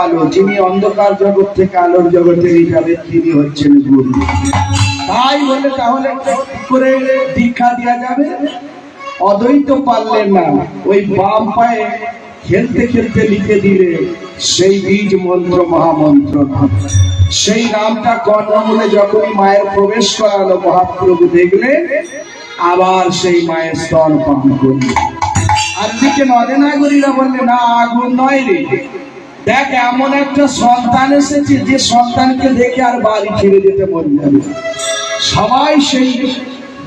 আলো, যিনি অন্ধকার জগৎ থেকে আলোর জগতে নিয়ে যাবেন, তিনি হচ্ছেন গুরু। তাই বলে তাহলে করে দীক্ষা দেওয়া যাবে? অদ্বৈত পারলেন না, ওই বাম পায়ে খেলতে খেলতে লিখে দিলে সেই বীজ মন্ত্র মহামন্ত্র। সেই নামটা কর্ণমূলে যখনই মায়ের প্রবেশ করালো, মহাপ্রভু দেখলেন আবার সেই মায়ের স্তন পান করল। আর দিকে নরেনাগরীরা বললে, না আগুন নয় রে, দেখ এমন একটা সন্তান এসেছে যে সন্তানকে দেখে আর বাড়ি ছেড়ে যেতে মন যাবে। সবাই সেই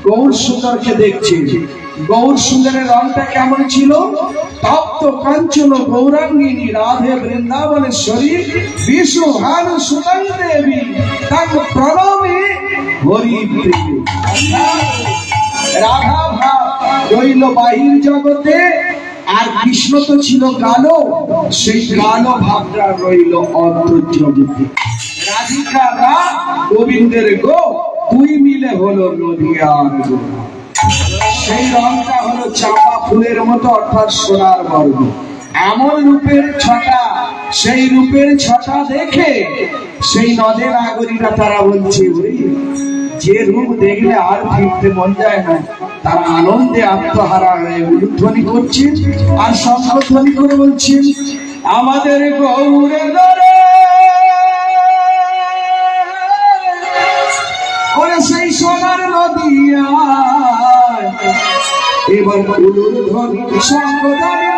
গৌর সুন্দরকে দেখছে। গৌর সুন্দরের রংটা কেমন ছিল? তপ্ত কাঞ্চন গৌরাঙ্গিনী রাধে বৃন্দাবনেশ্বরী বিষ্ণু ভানু সুতং দেবী তাক প্রণমে হরি প্রিয়। রাধা ভাব রইল বাহির জগতে, আর কৃষ্ণ তো ছিল কালো, সেই কালো ভাবটা রইল অন্তর জগতে। রাধিকা রা গোবিন্দের গো, দুই মিলে হলো নদী আর গো। সেই রংটা হলো চাপা ফুলের মতো, অর্থাৎ সোনার বর্ণ। এমন রূপের ছটা, সেই রূপের ছটা দেখে সেই নদের নাগরীরা তারা বলছে, যে রূপ দেখলে আর ফিরতে মন যায় না। তারা আনন্দে আত্মহারা হয়ে উলুধ্বনি করছেন আর শঙ্খধ্বনি করে বলছেন, আমাদের গৌরে ধরে ওরে সেই সোনার নদী, এবার উলুধ্বনি শঙ্খধ্বনি